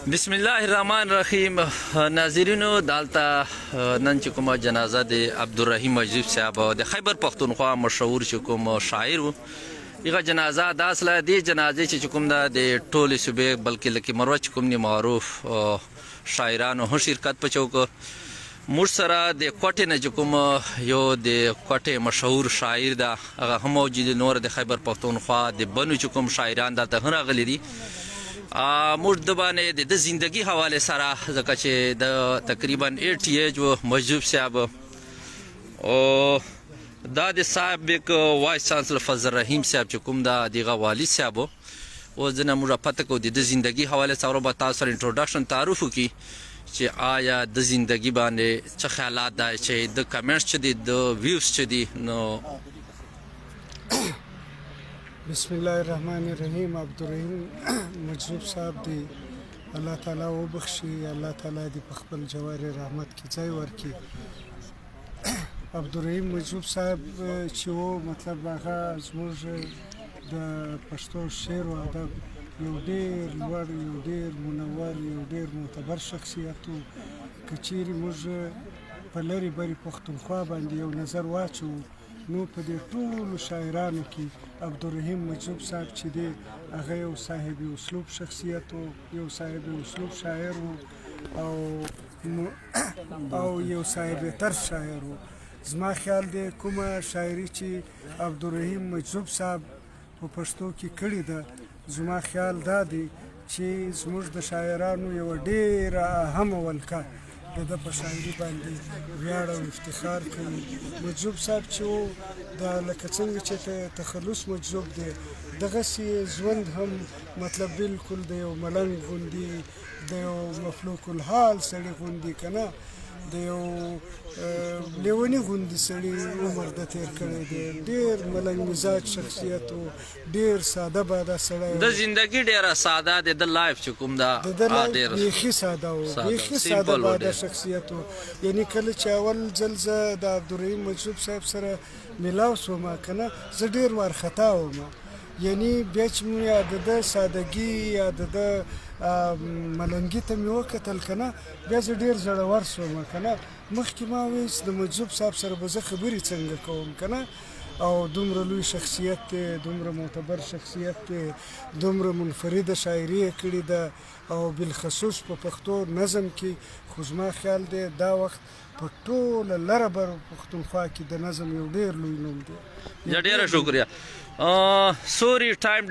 بسم الله الرحمن الرحیم. ناظرینو دالته نن چې کومه جنازه د عبدالرحیم مجزوب صاحب د خیبر پختونخوا مشهور چې کوم شاعر و هغه جنازه د اصله دی جنازه چې کوم د ټولې صوبې بلکې لکي مروت چې کوم معروف شاعرانو هم شرکت پچو کو موږ سره د کوټې نه چې کوم یو د کوټې مشهور شاعر ده هغه هم موجود نور د خیبر پختونخوا د بنو چې کوم شاعران دلته هم راغلي دي. موږ د باندې د زندگی حواله سره ځکه چې د تقریبا 80 ایج و مجزوب صاحب او دا د سابق وایس چانسلر فضل رحیم صاحب چې کوم دا دغه والد صاحب او ځنه موږ پته کو د زندگی حواله سره به تاسو سره انټروډکشن تعارف وکي چې آیا د زندگی باندې څه خیالات ده چې د کمنټس چې د ویوز چې دي نو. بسم الله الرحمن الرحیم. عبدالرحیم مجزوب صاحب دی الله تعالی وبخشي، الله تعالی دی په خپل جوار رحمت کې ځای ورکړي. عبدالرحیم مجزوب صاحب چې و مطلب هغه زموږ د پښتو شعر او ادب یو ډېر لوړ، یو ډېر منور، یو ډېر معتبر شخصیت و. که چیرې موږ په لرې برې پښتونخوا باندې یو نظر واچو نو په دې ټولو شاعرانو کې عبدالرحیم مجزوب صاحب چې دی هغه یو صاحب اسلوب شخصیت و، یو صاحب اسلوب شاعر و او یو صاحب طرز شاعر و. زما خیال دی کومه شاعري چې عبدالرحیم مجزوب صاحب په پښتو کې کړې ده، زما خیال دا دی چې زموږ د شاعرانو یوه ډېره اهمه ولکه د ده په شاعري باندې ویاړ او افتخار کوي. مجزوب صاحب چې و دا لکه څنګه چې تخلص مجزوب دی دغسې ژوند هم مطلب بالکل د یو ملنګ غوندې، د یو مفلوک الحال سړي غوندې که نه د یو لیوني غوندې سړي عمر د تېر کړی دی. ډېر ملنګ مزاج شخصیت و، ډېر ساده باده سړی د زندگی ډېره ساده دی، د لایف چې کوم دا بیخي ساده و، بیخي ساده باده شخصیت و. یعنی کله چې اول ځل زه د عبدالرحیم مجزوب صاحب سره میلاو شوم که نه زه ډېر وارخطا وم. یعنی بیا چې مې یا د ده سادګي یا د ده ملنګي ته مې وکتل که نه بیا زه ډېر زړور شوم که نه. مخکې ما وایي چې د مجزوب صاحب سره به زه خبرې څنګه کوم که نه، او دومره لوی شخصیت دی، دومره معتبر شخصیت دی، دومره منفرده شاعري یې کړې ده او بالخصوص په پښتو نظم کې. خو زما خیال دی دا وخت په ټوله لره بر پښتونخوا کې د نظم یو ډېر لوی نوم دی. ډېره شکریه. سوري ټایم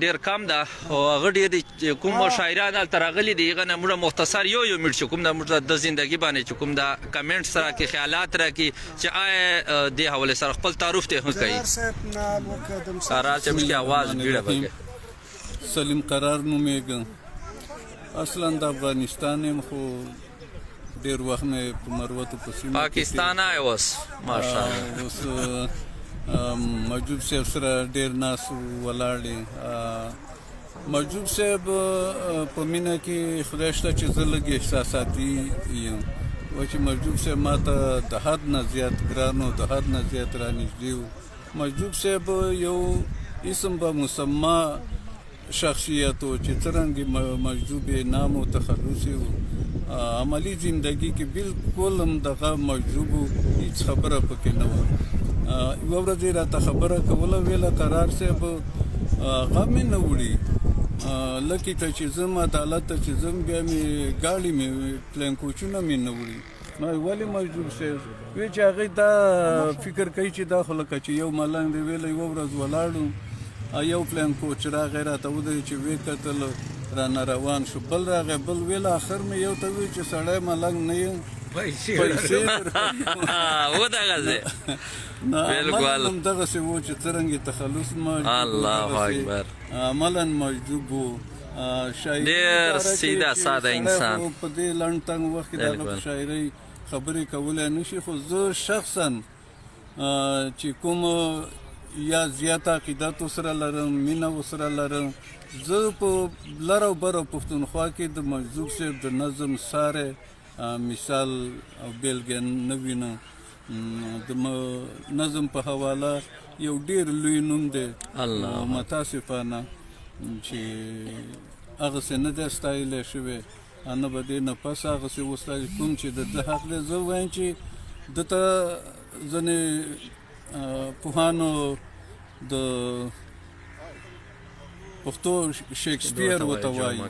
ډېر کم ده او هغه ډېر کوم شاعران هلته راغلي دي هغه نه موږ مختصر یو منټ چې کوم د موږ د زندګي باندې چې کوم د کمنټس راکړي، خیالات راکړي چې آیا دې حوالې سره خپل تعارف ته هم کوي. قرار صاحب کی آواز ډېره بګه سلیم قرار نومېږم. اصلا د افغانستان یم خو ډېر وخت مې په مروتو په سیمه پاکستان آی اوس ماشاءالله. اوس مجزوب صاحب سره ډېر ناست ولاړ دي. مجزوب صاحب په مینه کې خدای شته چې زه لږ احساساتي یم و چې مجزوب صاحب ما ته د حد نه زیات ګران و، د حد نه زیات رانږدې و. مجزوب صاحب یو اسم به مسما شخصیت و چې څرنګه مجزوب نام و تخلصي و. عملی زندگی کې بالکل هم دغه مجزوب و، هیڅ خبره پکې نه وه. یوه ورځ یې راته خبره کوله ویله قرار صاحب هغه مې نه وړي لکې ته چې ځم عدالت ته چې ځم بیا مې ګاډي مې پلین کوچونه مې نه وړي. ما ولې مجزوب صاحب وی چې هغې دا فکر کوي چې دا خو لکه چې یو ملنګ دی. ویله یوه ورځ ولاړو یو پلین کوچ راغی راته ودرېد چې ویې کتل رانه روان شو، بل راغی بل ویله اخر مې یو ته وی چې سړی ملنګ نه یم پیسې ودغسې بالکل همدغسې و چې څرنګې تخلص الله اکبر عملا مجذوب و. ډېر سیده ساده انسان په دې لنډ تنګ وخت کې دغه په شاعرۍ خبرې کولی نه شي. خو زه شخصا چې کوم یا زیات عقیدت ورسره لرم، مینه ورسره لرم، زه په لر او بر پښتونخوا کې د مجزوب صاحب د نظم ساری مثال او بیلګه نه وینم. د نظم په حواله یو ډېر لوی نوم دی. متاسفانه چې هغسې نه دی ستایلی شوی نه به دې نه پس هغسې وستایي کوم چې د ده حق دی. زه وایم چې ده ته ځینې پوهانو د پښتو شیکسپیر ورته وایي.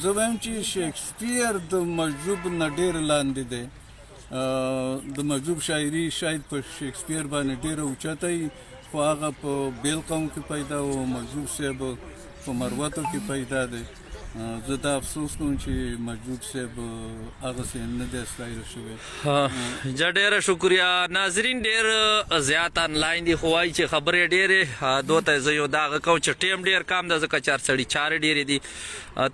زه وایم چې شیکسپیر د مجذوب نه ډېر لاندې دی. د مجذوب شاعري شاید په شیکسپیر باندې ډېره اوچته وي خو هغه په بیل قوم کې پیدا و. مجذوب صاحب په مروتو کې پیدا دی. زه دا افسوس کوم چې مجذوب صاحب هغسې نه دی ستایل شوی. جا ډېره شکریه. ناظرین ډېر زیات آنلاین دي خو وایي چې خبرې ډېرې دو ته زه یو دغه کوم چې ټیم ډېر کم ده ځکه چار سړي چارې ډېرې دي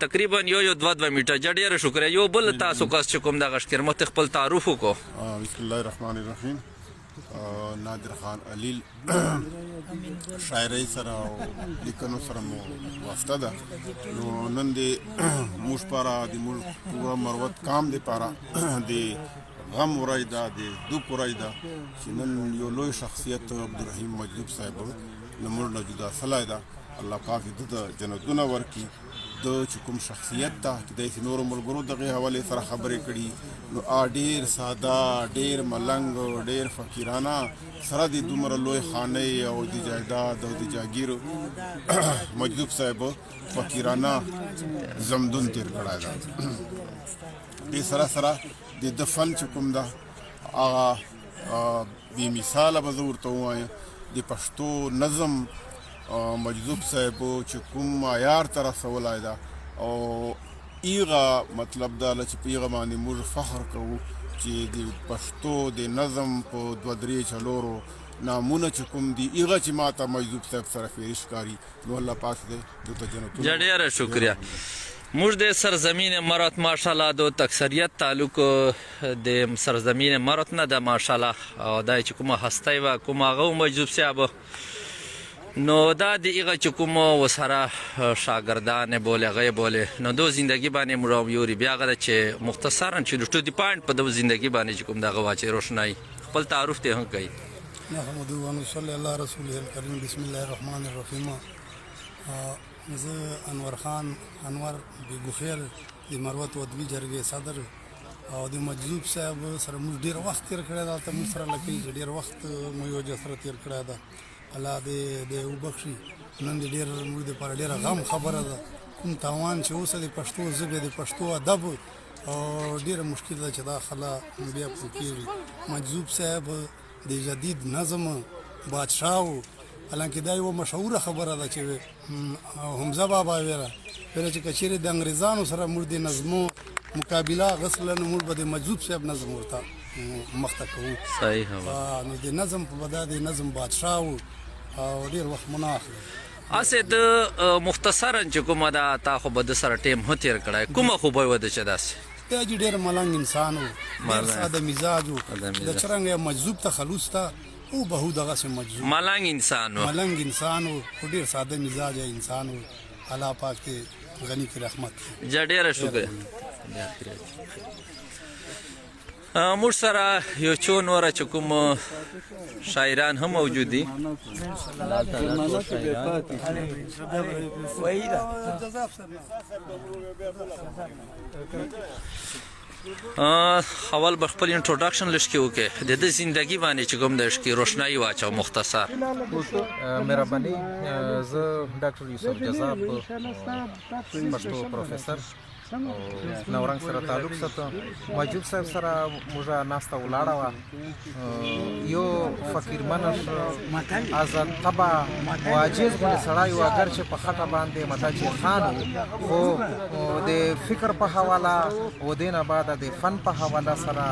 تقریبا یو 2 میټر. جا ډېره شکریه. یو بل تاسو کس چې کوم دغه شکر مخ خپل تعارف وکړو. بسم الله الرحمن الرحیم. نادر خان علیل شاعرۍ سره او لیکنو سره مو واسطه ده. نو نن د موږ پاره د موږ پوره مروت کام دپاره د غم ورځ ده د دوک ورځ ده چې نن یو لوی شخصیت عبدالرحیم مجزوب صاحب له موږ نه جدا سلی ده. الله پاک ده ته جنتونه ورکړي. د چې کوم شخصیت ته چې داسې نورو ملګرو دغې حوالې سره خبرې کړي نو ډېر ساده ډېر ملنګ ډېر فقیرانه سره د دومره لوی خانۍ او د جایداد او د جاګیر مجذوب صاحب فقیرانه زمدون تیر کړی ده. دې سره سره د ده فن چې کوم ده هغه بې مثاله به زه ورته ووایم. د پښتو نظم مجذوب صاحب چې کوم معیار ته رسولی ده او ایغه مطلب دا چې په ایغه باندې موږ فخر کوو چې د پښتو د نظم په 2-3-4 نامونه چې کوم دي ایغه چې ماته مجذوب صاحب سره فیرش کاری نو الله پاک دې دته جنتونه. ډېره شکریه. موږ د سرزمین مروت ماشاءالله د اکثریت تعلق د سرزمین مروت نه ده ماشاءالله او دا چې کومه هستی و کومه هغه مجذوب صاحب نو دا د ایغه چې کوم وسره شاګردان بوله غي بوله نو دو زندگی باندې مړو یوري بیا غره چې مختصرا چې ټو دی پوینټ په دو زندگی باندې چې کوم دغه واچي روشنی خپل تعارف ته هم کوي. محمد و صلی الله رسول الکریم. بسم الله الرحمن الرحیم. زه انور خان انور بیګوخیل د مروت ودوی جرګې صدر او د مجذوب صاحب سره موږ ډیر وخت تیر کړی دا ته موږ سره لکه ډیر وخت مو یو سره تیر کړی دا الله دې وبخشي. نن ډیر موږ د پر ډیر غم خبره ده کوم تاوان چې اوس د پښتو ژبې د پښتو ادب او ډیر مشکل ده چې دا خلا بیا پکېږي. مجذوب صاحب د جدید نظم بادشاہ حالانکه دا یو مشهوره خبره ده چې حمزه بابا ویره چې کچېرې د انګریزانو سره موږ د نظمو مقابله غسلن موږ به د مجذوب صاحب نظم ورته مخته کوو. صحیح هم نو د نظم په بدا د نظم بادشاہ او ډیر وخت مناخ اسه د مختصرا چې کومه دا تا خو بد سره ټیم هتیر کړای کومه خو به ود چې داس دا ډیر ملنګ انسان و ډیر ساده مزاج و د چرنګ مجذوب تخلص ته او به دغه سم مجذوب ملنګ انسان و ډیر ساده مزاج انسان و. الله پاک دې غنی کی رحمت. ډیره شکر. موږ سره یو څو نور چې کوم شاعران هم موجود دي. اول به خپل انټروډکشن لشکې وکړي د دې زندگی باندې چې کوم د شکی روشنايي واچو مختصر. مهرباني. زه ډاکټر یوسف جزاب پشتو پروفیسور نورنګ سره تعلق ساتم. مجذوب صاحب سره موږ ناسته ولاړه وه. یو فقیر منش آزاد طبع واجز غوندې سړی و اگر چې په خټه باندې متاجر خان خو د فکر په حواله و دې نه بعد د فن په حواله سره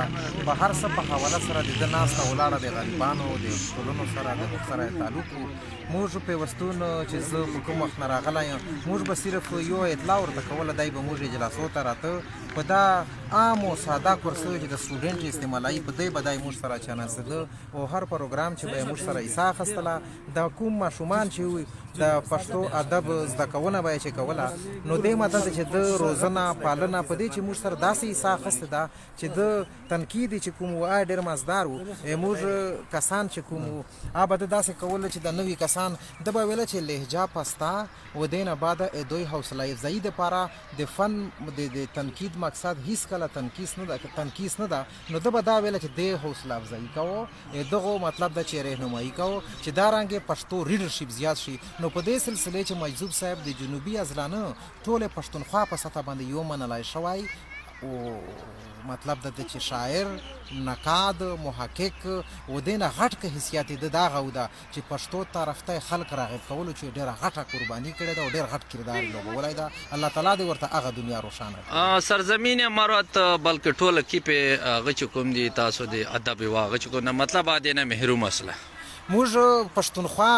په هر څه په حواله سره د ده ناسته ولاړه د غریبانو د ټولنو سره د سره تعلق و. موږ پیوستون چې زه په کوم وخت نه راغلی یم موږ به صرف یو اطلاع ورته کوله دی به موږ لاسو ته راته په دا عام او ساده کورسو چې د سټوډنټ استعمالوي په دې به دا موږ سره چانسېده او هر پروګرام چې به یې موږ سره حصه اخیستله د کوم ماشومان چې وي د پښتو ادب زده کونه به یې چې کوله نو دې مدد چې د روزنه پالنه په دې چې موږ سره داسې حصه اخیستې ده چې د تنقید چې کوم و ډېر مزدار و موږ کسان چې کوم و به د داسې کوله چې د نوي کسان د به ویله چې لهجه پسته و دې نه بعد دوی حوصله افزایي دپاره د فن د تنقید مقصد هیڅکله تنقیس نه ده نو ده به دا ویله چې دې حوصله افزایي کوو دغو مطلب ده چې رهنمایي کوو چې دا رنګې پښتو ریډرشپ زیات شي نو په دې سلسله چې مجذوب صاحب د جنوبي ازلانه ټولې پښتونخوا په سطح باندې یو منلی شوی او مطلب د چې شاعر نقاد محقق و دې نه غټ که حیثیت یې د دغه و ده چې پښتو طرف ته خلق راغب کولو چې ډېره غټه قرباني کړې ده او ډېر غټ کردار یې لوبولی ده الله تعالی دې ورته هغه دنیا روښانه کړي سرزمین مروت بلکې ټوله کې په هغه چې کوم دي تاسو د ادب و هغه چې کوم مطلب دې نه محروم اصله موږ پښتونخوا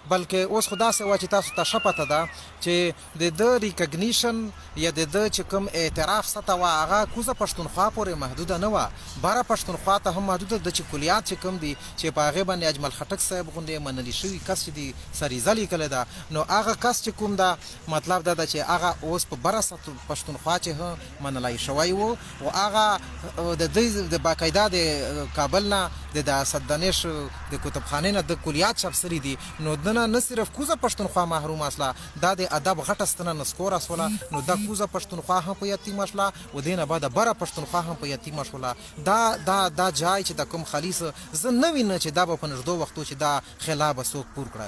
بلکې اوس خو داسې وه چې تاسو ته ښه پته ده چې د ده ریکګنیشن یا د ده چې کوم اعتراف سطح وه هغه کوزه پښتونخوا پورې محدوده نه وه بره پښتونخوا ته هم محدوده ده چې کلیات چې کوم دي چې په هغې باندې اجمل خټک صاحب غوندې منلي شوي کس چې دي سریزه لیکلې ده نو هغه کس چې کوم ده مطلب دا ده چې هغه اوس په بره پښتونخوا چې هم منلی شوی و او هغه د دوی د باقاعده د کابل نه د اسد دانش د کتابخانې نه د کلیات چاپ سوي دي نو نه صرف کوزه پښتونخوا محروم اصله دا د ادب غټه ستنه نسکوره شوله نو دا کوزه پښتونخوا هم په یتیمه شوله و دې نه بعد بره پښتونخوا هم په یتیمه شوله دا جای چې د کوم خلیص زه نه وینم چې دا به په نږدو وختو چې دا خلا به څوک پور کړی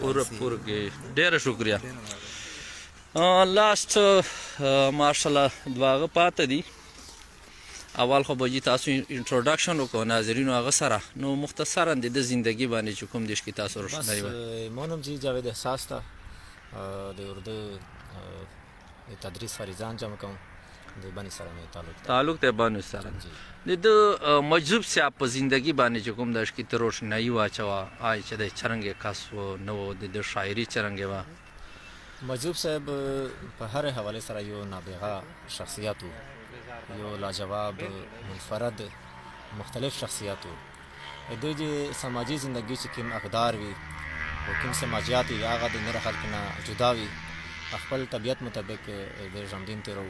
ډېره شکریه لاست ماشاءالله دواغه پاته دي اول خو به تاسو انټروډکشن وکړو ناظرینو هغه سره نو مختصرا د زندگی باندې چې کوم دیش کې تاسو روشنی و مونم جی جاوید احساس تا د اردو تدریس فریضان جمع کوم د بانی سره مې تعلق ته بانی سره د مجذوب صاحب په زندگی باندې چې کوم دیش کې ته روشنی واچوا آی چې د چرنګ کس و نو د شاعري چرنګ و مجذوب صاحب په هر حواله سره یو نابغه شخصیت یو لاجواب منفرد مختلف شخصیت و د سماجی زندگی چې کوم اقدار وي او کوم سماجیات وي هغه د نور خلک نه جدا وي خپل طبیعت مطابق د ژوندین تیرو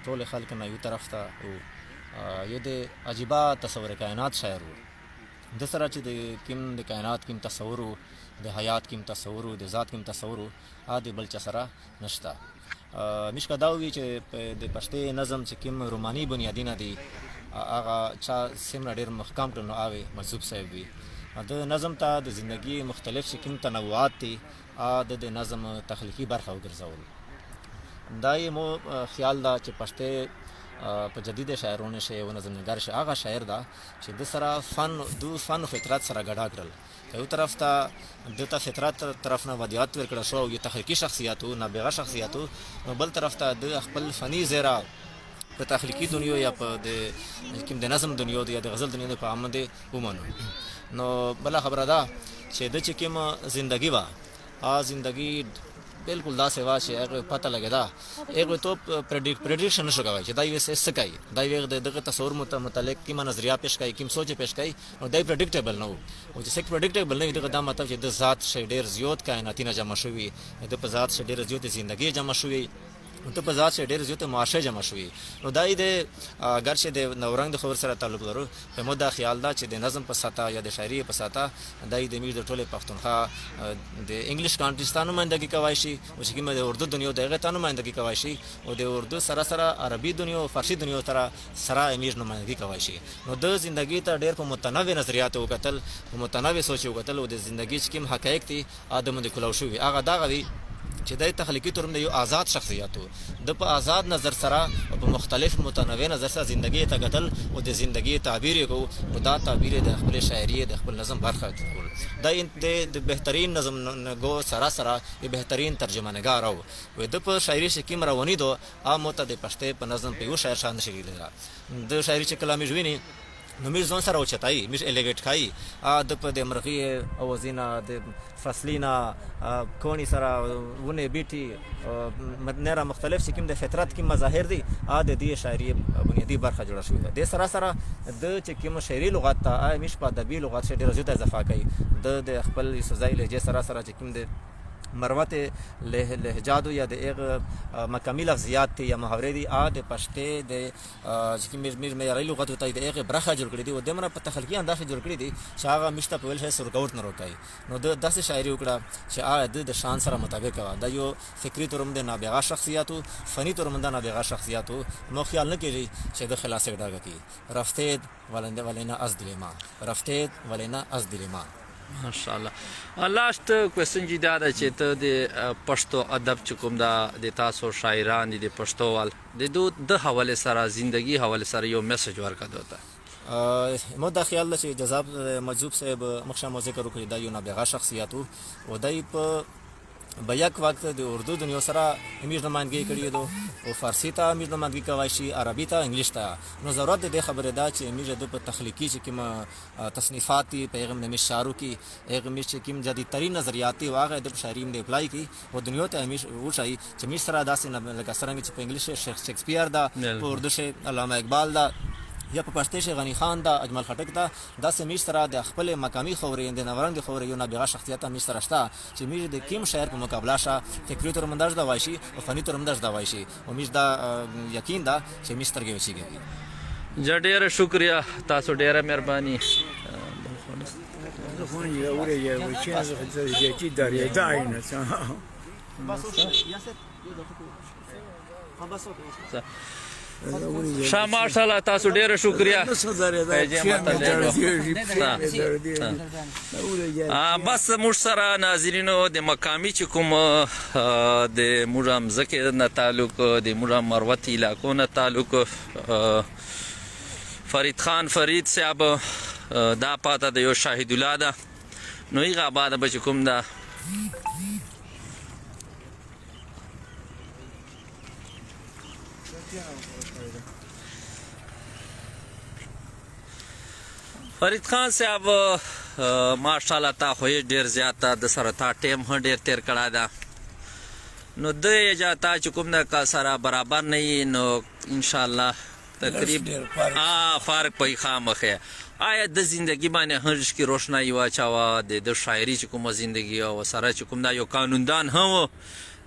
ټول خلک نه یو طرف ته او یو د عجیبه تصور کائنات شاعر و د سره چې د کوم د کائنات کوم تصور د حیات کوم تصور د ذات کوم تصور ا د بل چا سره نشته مشکا دا وی چې د پښتې نظم چې کوم روماني بنیادینه دي هغه چا سیمه ډېر محکم کړنو آوي مجذوب صاحب وی د نظم ته د زندگی مختلف شکل تنوعات دي د نظم تخلیقي برخه وګرځول دا یې مو خیال دا چې پښتې په جدید شاعرونه شي او نظم نگار شي هغه شاعر دا چې د سره فن فطرت سره ګډا کړل یو طرف ته د فطرت طرف نه ودیات ورکړه شو یو تخلیقي شخصیتو نابغه شخصیتو بل طرف ته د خپل فني زیرا په تخلیقي دنیا یا په د کوم د نظم دنیا یا د غزل دنیا په عامه ومنو نو بل خبره ده چې د چې کوم زندگی وا زندگی بالکل دا سیوا چې هغه پته لګیدا هغه تو پریډکشن نشو کوي چې دا یو څه کوي دا یو دغه تصور متعلق کیمه نظریه پیش کوي کیم سوچ پیش کوي او دا پریډکټیبل نه او چې څه پریډکټیبل نه دغه دا مطلب چې د ذات شی ډیر زیات کائناتي نه جمع شوی د په ذات شی ډیر زیات زندگی جمع شوی ته په ذات ډېر زیات معاشه جمع شوي نو دا د ګرچې د نورنګ د خبر سره تعلق لرو په مو دا خیال دا چې د نظم په ساته یا د شاعري په ساته دا د میز د ټوله پښتونخوا د انګلیش کانټریستان نمائندګي کوي شي او چې کومه د اردو دنیا دغه ته نمائندګي کوي شي او د اردو سره عربي دنیا او فارسی دنیا سره میز نمائندګي کوي شي نو د ژوندۍ ته ډېر په متنوع نظریات او قتل په متنوع سوچ او قتل او د ژوندۍ چې کوم حقایق دي ادم د کلاو شوی هغه دا غوي چې د تخلیقي تورم د یو آزاد شخصیتو د په آزاد نظر سره په مختلف متنوع نظر سره ژوندۍ ته قتل او د ژوندۍ تعبیر کو او دا تعبیر د خپل شاعري د خپل نظم برخه دا د بهترین نظم گو سره یو بهترین ترجمه نگار او د په شاعري کې مروانی دو عامه ته د پښتې په نظم په یو شاعر شان شي د شاعري چې کلامي ژویني نو موږ ځان سره اوچتایي موږ الیګیټ کایي د په د مرغۍ اوازونه د فصلینا کونی سره ونه بیټي نره مختلف چې کوم د فطرت کې مظاهر دي د دې شاعري بنیادي برخه جوړه شوې ده. د سره سره د چې کوم شعري لغت ته موږ په ادبي لغت کې ډېره زیاته اضافه کوي د خپل سوزای لهجې سره سره چې کوم د مروت لهجاتو یا د هغه مقامي لفظیات دي یا محاورې دي د پشتې د چې کوم معیاري لغت ته د هغه برخه جوړ کړي دي او دومره په تخلیقي انداز جوړ کړي دي چې هغه مشته په ویل شي سرکاوټ نه روکایي. نو د داسې شاعري وکړه چې د شان سره مطابق وه. دا یو فکري تورم د نابغه شخصیاتو، فني تورم د نابغه شخصیاتو. مو خیال نه کېږي چې د خلاصې ډاګه کې رفتید ولینا از دل ما، رفتید ولینا از دل ما. ماشاءالله. لاست کوېسچن چې دا ده چې ته د پښتو ادب چې کوم دا د تاسو شاعران دي د پښتو وال د حوالې سره زندگی حوالې سره یو میسج ورکړه دوته. مو دا خیال ده چې جذاب مجزوب صاحب مخکې مو ذکر وکړي دا یو نابغه شخصیت و او دی په یک وخت د اردو دنیا سره همیش نمایندګي کړې ده او فارسی ته همیش نمایندګي کولی شي، عربي ته، انګلیش ته. نو ضرورت د دې خبرې ده چې همیش د په تخلیقي چې کوم تصنیفات دي په هغه همیش شعرو کې هغه همیش چې کوم جدیدترین نظریات دي هغه د شاعري د اپلای کړي او دنیا ته همیش وښایي چې همیش سره داسې لکه څرنګه چې په انګلیش شیکسپیر ده، په اردو علامه اقبال ده یا په پښتو کې غنی خان دا اجمل خټک دا داسې میش سره د خپل مقامي خورې د نورنګ خورې یو نابغه شخصیت میش سره شته چې میش د کیم شاعر په مقابله شه فکری تور منداج دا وایشي او فني تور منداج دا وایشي او میش دا یقین دا چې میش ترګي وشيږي. ډېر شکریا، تاسو ډېره مهرباني. شاه ماشاءالله تاسو ډیره شکریا. بس موږ سره ناظرینو د مقامی چې کوم د موږ مځکې نه تعلق د موږ مروت علاقو نه تعلق فرید خان فرید صاحب دا پاته د یو شاهد الله ده. نو هغه آباده به چې کوم ده فرید خان صاحب ماشاءالله تا خو یې ډېر زیاته د سره تا ټیم هم ډېر تېر کړی ده. نو د اجازه چې کوم د کا سره برابر نه وي نو انشاءالله تقریب فرق پی خامخې. آیا د زندگی باندې هرش کې روشنی واچوه د شاعري چې کومه زندگی او سره چې کوم دا یو قانوندان هم و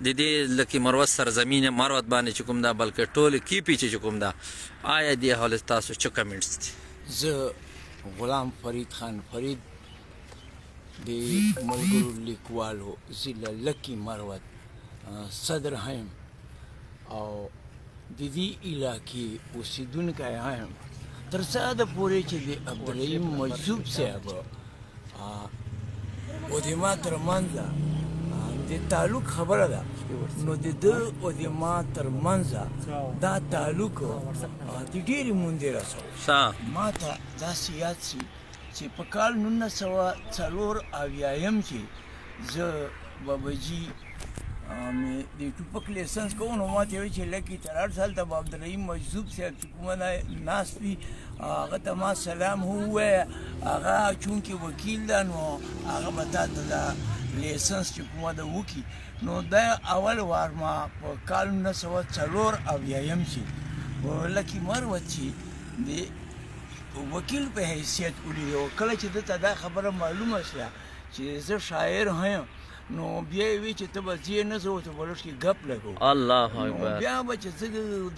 د دې لکي مروت سرزمین مروت باندې چې کوم دا بلکې ټول کیپی چې کوم دا آیا دې حال تاسو چې کمنټس دي؟ زه غلام فرید خان فرید د ملګرو لیکوالو ضلع لکی مروت صدر هم او د دې علاقې اوسیدونکی هم تر څه د پورې چې د عبدالرحیم مجزوب صاحب او د ما ترمنځ د تعلق خبره ده نو د ده او د ما ترمنځ دا تعلق د ډېرې مودې رسو. ما ته داسې یاد شي چې په کال 1994 کې زه باباجي مې د ټوپک لیسنس کوم نو ما ته وایي چې لکي تر 8 سال ته به عبدالرحیم مجزوب صاحب چې کومه ناست وي هغه ته ما سلام ووایه، هغه چونکې وکیل ده نو هغه به تا ته دا لیسنس چې کومه ده وکړي. نو دا اول وار ما په کال 1994 کې په لکي مروت چې د وکیل په حیثیت ولیده او کله چې دته دا خبره معلومه شوه چې زه شاعر هم نو بیا یې وی چې ته به ځې نه زه ورته بلوچ کې ګپ لګو. الله اکبر. نو بیا به چې زه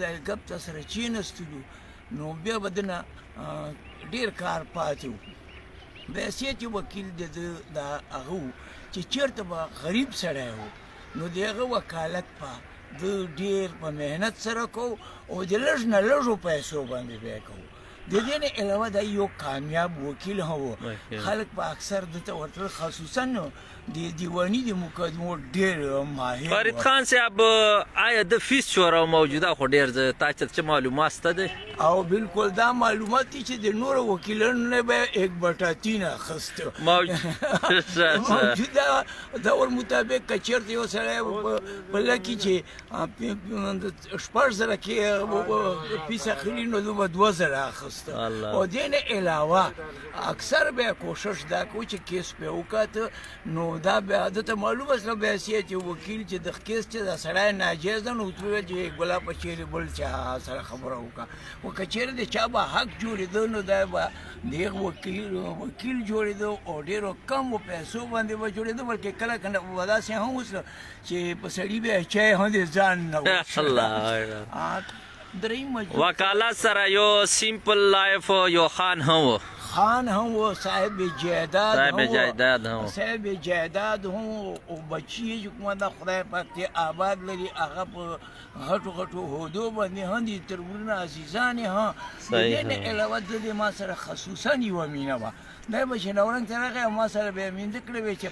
د ګپ تا سره کېناستلو نو بیا به دنه ډېر کار پاتې و. بیا چې وکیل د دا هغه و چې چېرته به غریب سړی و نو د هغه وکالت په د ډېر په محنت سره کوو او د لږ نه لږو پیسو باندې بیا کوو. د دې نه علاوه دا یو کامیاب وکیل هم و. خلک په اکثر دته ورته خصوصا د دیواني د مقدمو ډېر ماهر. فرید خان صاحب آیا د فیس شورا موجوده خو ډېر تا چې معلومات شته دی؟ او بالکل دا معلومات دي چې د نورو وکیلانو نه به 1/3 اخیسته موجوده دور مطابق که چېرته یو سړی په لکي چې 6,000 کې فیس اخلي نو دوی به 2,000 اخیسته او دې نه علاوه اکثر به کوشش دا کوي چې کیس پې وکاته نو دا بیا دته معلومه سره بیا چې وکیل چې د کیس چې دا سړی ناجیز ده نو ورته ویل چې ګلا په چیرې بل چا سره خبره وکړه و که چېرې د چا به حق جوړېده نو دا به د هغه وکیل جوړېده او ډېرو کمو پیسو باندې به جوړېده بلکې کله کله به داسې هم وسله چې په سړي به چای هم د ځان نه دریم وکالت سره یو سیمپل لایف یو خان هم و صاحب جائیداد هم او بچی چې کومه دا خدای پاک دې آباد لري هغه په غټو هودو باندې هم دي تربورونه عزیزان هم د دې نه علاوه د ما سره خصوصا یوه مینه وه دا به چې نورنګ ته راغی ما سره به یې مینده کړې وې چې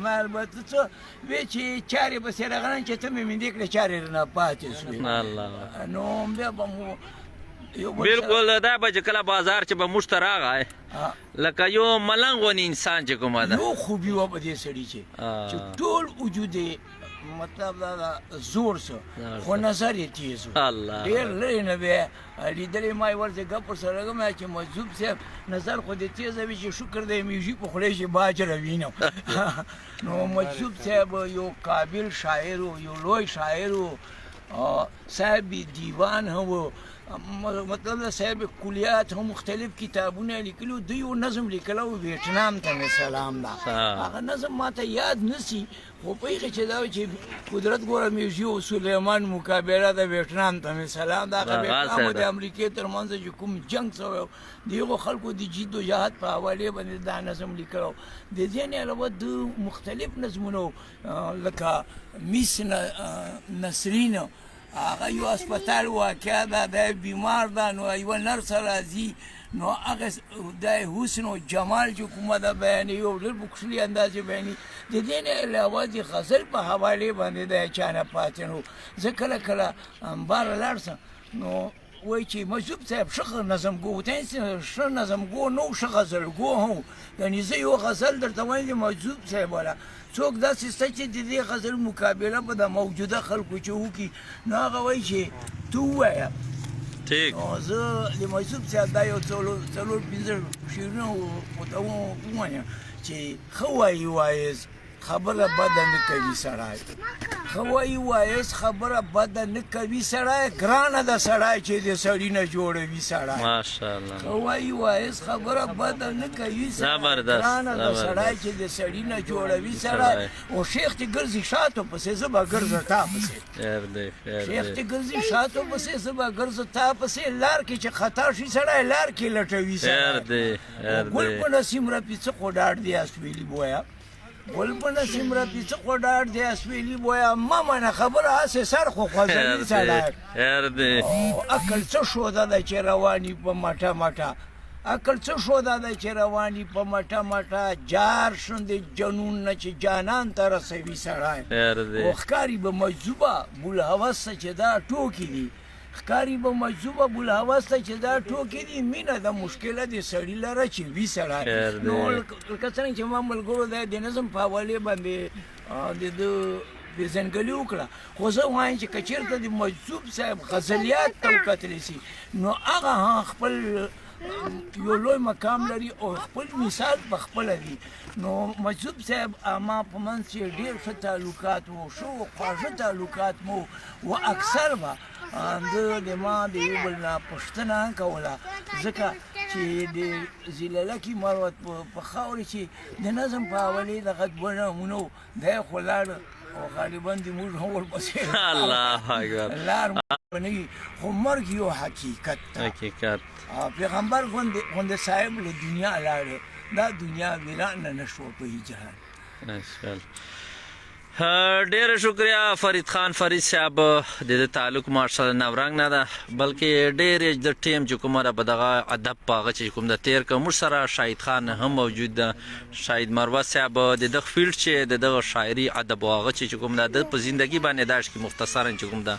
ما البته څه وې چې چارې پسې راغلم چې ته مې مینده کړې چارې رانه پاتې سوې نو بیا به مو بالکل دا به چې کله بازار چې به موږ ته راغی لکه یو ملنګ غونې انسان چې کومه ده یو خوبي وه په دې سړي چې ټول وجود یې مطلب دا زور سو خو نظر یې تیز و ډېر لرې نه بیا لیدلی ما یې ورته ګپ ورسره لګم چې مجذوب صاحب نظر خو دې تیزه وي چې شکر دی میوژي په خولې چې باج روینم نو مجذوب صاحب یو قابل شاعر و یو لوی شاعر و صاحب دیوان هم و مطلب دا صاحب کلیات هم مختلف کتابونه لیکلو دوی یو نظم لیکلو ویتنام ته مې سلام ده هغه نظم ما ته یاد نسی خو پوهېږې چې دا چې قدرت ګوره میوژي او سلیمان مقابله د ویتنام ته مې سلام ده هغه ویتنام او د امریکې تر منځ چې کوم جنګ شوی و د هغو خلکو د جد و جهاد په حوالې باندې دا نظم لیکلو د دې نه علاوه د مختلف نظمونو لکه میس نسرین هغه یو هسپتال واقع ده دی بیمار ده نو یوه نرس راځي نو هغه د حسن و جمال چې کومه ده بیانوي یو ډېر بکشلي اندازې بیانوي د دې نه علاوه د غزل په حوالې باندې د چا نه پاتې نو زه کله کله باره لاړ سم نو وایي چې مجذوب صاحب ښه نظم ګو ته ښه نظم ګو نو ښه غزل ګو هم یعنې زه یو غزل درته وایم د مجذوب صاحب والا څوک داسې شته چې د دې غزل مقابله به د موجوده خلکو چې وکړي نو هغه وایي چې ته ووایه نو زه د مجذوب صاحب دا یو څلور پنځه شعرونه ورته ووایم چې ښه وایي وایز خبره بده نه کوي سړی ښه وایي وایز خبره بده نه کوي سړی ګرانه ده سړی چې د سړي نه جوړوي سړی ماشاءالله ښه وایي وایز خبره بده نه کوي سړی ګرانه ده سړی چې د سړي نه جوړوي سړی او شیخ چې ګرځي شاتو پسې زه به ګرځه تا پسې شیخ چې ګرځي شاتو پسې زه به ګرځه تا پسې لار کې چې خطا شي سړی لار کې لټوي سړی ګل په نسیم رپي څه خو ډاډ دی اسویلي بویه ګل په نسیم رپي څه خو ډاډ دی اسویلي بویه مه منه خبره هسې سر خو خوځوي سړی عقل څه شوده ده چې رواني په مټه مټه عقل څه شوده ده چې رواني په مټه مټه جار شوندې جنون نه چې جانان ته رسوي سړی او ښکاري به مجذوبه بولهوس ته چې دا ټوکې دي ښکاري به مجذوبه بولهوس ته چې دا ټوکې دي مینه د مشکله د سړي لره چې وي سړی نو لکه څرنګه چې ما ملګرو دی د نظم په حوالې باندې د ده پېژندګلي وکړه خو زه وایم چې که چېرته د مجذوب صاحب غزلیات ته وکتلی سي نو هغه خپل یو لوی مقام لري او خپل مثال په خپله دي نو مجذوب صاحب ما په منځ کې ډېر ښه تعلقات وو ښه خواږه تعلقات مو و اکثر به د ما د یو بل نه پوښتنه کوله ځکه چې د لکي مروت په خاورې چې د نظم په حوالې دغه دوه نومونه دی خو لاړ او غالبا د موږ هم ورپسې لار نه وي خو مرګ یو حقیقت پیغمبر غوندې صاحب له دنیا لاړې دا دنیا ویرانه نه شوه په هیڅ جهان ډیره شکریہ فرید خان فرید صاحب د دې تعلق ماشاءالله نورنګ نه ده بلکې ډېر د ټیم چې کومه به دغه ادب په هغه چې کوم د تیر که موږ سره شاهد خان هم موجود ده شاهد مروت صاحب د دغه فیلډ چې د دغه شاعري ادب او هغه چې کوم ده په زندگی باندې داش کې مختصرا چې کوم ده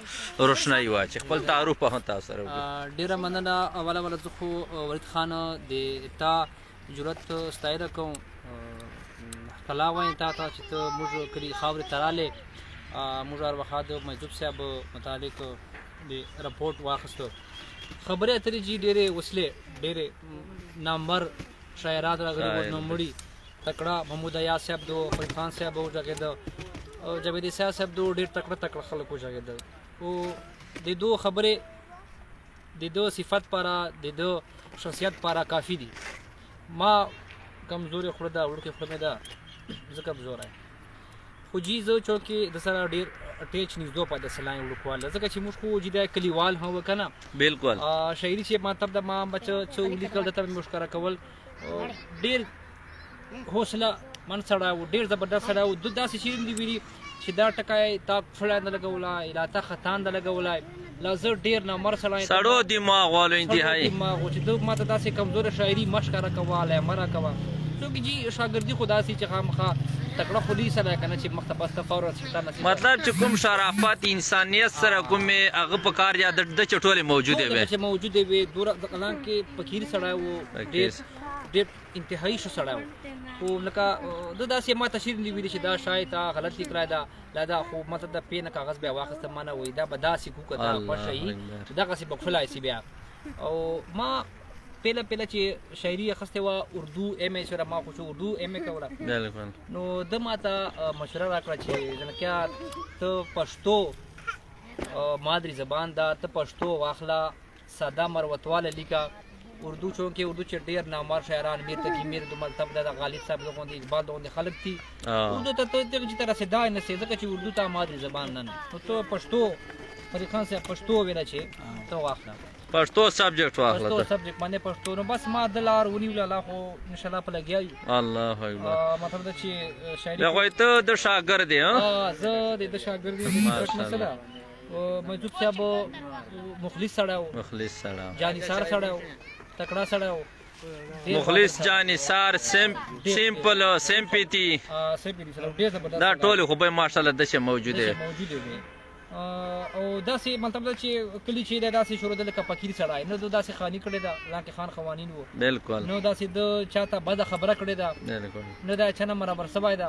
روشنی وا چې خپل تعارف په تاسو سره وکړو. ډیره مننه. اوله زه خو فرید خان د تا جرأت ستایره کوم کلا وایم تا ته چې ته موږ کلي خاورې ته رالې موږ هر وخت د مجزوب صاحب متعلق د رپورټ واخیستو خبرې اترې چې ډېرې وسلې ډېرې نامور شاعرات راغلي وو نوموړي تکړه محمود عیاض صاحب دو فرید خان صاحب وغږېده جاوید عیسی صاحب دو ډېر تکړه خلک وغږېدل او د دو خبرې د دو صفت پاره د دو شخصیت پاره کافي دي. ما کمزوري خوله ده وړوکې خوله مې ده زه کمزوری خو جي زه چونکې د سره ډېر اټیچ نږدو پاتې سلای وړوکواله ځکه چې موږ خو جي دا کلیوال هم که نه بالکل شاعري چې مطلب د ما بچه څه ولیکل درته مې ښکاره کول ډېر حوصله من سړی و ډېر زبردست سړی و ده داسې شعر هم دي ویلي چې دا ټکی تا کفړی نه لګولی لا تا خطان نه لګولی لا زه ډېر نامر سړی سړو دماغ والو انتهایی دماغ و چې ده ما ته داسې کمزوره شاعري مه ښکاره کوه لا یې مه راکوه څوک جي شاګردي خو داسې چې خامخا تکړه خو لوی سړی که نه چې مخ ته بس ته فورا شیطان نصیب مطلب چې کوم شرافت انسانیت سره کومې هغه په کار یا د چې ټولې موجودې وې چې موجودې وې دوره حالانکې فقیر سړی و ډېر انتهایی ښه سړی و خو لکه ده داسې ما ته شعر دي ویلي چې دا شاید تا غلط لیکلی ده لا دا خو ماته د پې نه کاغذ بیا واخیسته ما نه وایي دا به داسې کړو که دا خوښه وي دغسې به کښلی سي بیا او ما پهله چې شاعري اخیستې وه اردو ایم ای سره ما خو چې اردو ایم ای کوله نو ده ما ته مشوره راکړه چې جنکیه ته پښتو مادری زبان ده ته پښتو واخله ساده مروتواله لیکه اردو چونکې اردو چې ډېر نامور شاعران میر تقي میر د ملتب ده د غالب صاحب د غوندې اقبال د غوندې خلک دي اردو ته ته چې ته رسېدای نه سې ځکه چې اردو ته مادری زبان نه نو ته پښتو فرید خان صاحب پښتو ویله چې ته واخله پښتو سبجیکټ واخله پښتو سبجیکټ باندې پښتو نو بس ما د لار ونیوله الله خو انشاءالله په لګیا یو الله اکبر مطلب ده چې شاعري دغه ته د شاګرد یې زه د شاګرد یم مثلا مجزوب صاحب مخلص سړی و مخلص سړی جانثار سړی و تکړه سړی و مخلص جانثار سیمپل سیمپیتی دا ټولې خو به ماشاءالله داسې موجودې وي او داسې مطلب ده چې کلي چې دی داسې شروع ده لکه فقیر سړی نه ده داسې خاني کړې ده حالانکې خان قوانین و بالکل نو داسې ده چا ته بده خبره کړې ده نه دا چا نه برابر سوی ده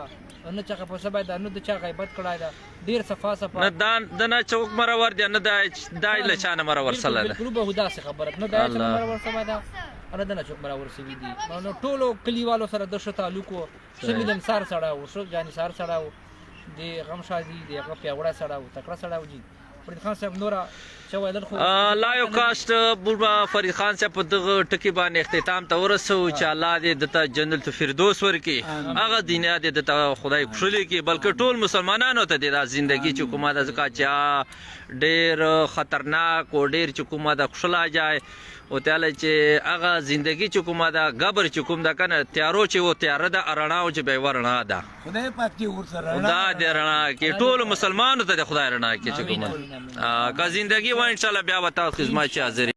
نه چا خفه سوی ده نه د چا غیبت کړی ده ډېر صفا نه د نه چوک مرور دی نه دا له چا نه مرور سلی ده بالکل به داسې خبره نه دا چا نه مرور سوی ده نه د نه چوک مرور سوي دي نو ټولو کلیوالو سره د ښه تعلق و ښه ملنسار سړی و ښه جانثار سړی و د غم شادي د هغه پیاوړی سړی و تکړه سړی و جي فرید خان صاحب نوره څه ویلل خو لا یو کاسټ بوډا فرید خان صاحب په دغه ټکي باندې اختتام ته ورسو چې الله دې دته جنت الفردوس ورکړي هغه دنیا دې دته خدای خوشحالي کړي بلکې ټول مسلمانانو ته دې دا زندگی چې کومه ده ځکه چې ډېر خطرناک او ډېر چې کومه ده خوشحاله جای او تعالی چې هغه زندگی چې کومه ده قبر چې کوم ده که نه تیارو چې و تیاره ده رڼا او چې به رڼا ده خدای پاک دې ورسره خدا دې رڼا کړي ټولو مسلمانانو ته د خدای رڼا کړي چې کومه که زندگی وه انشاءالله بیا به تاسو خدمت چې حاضر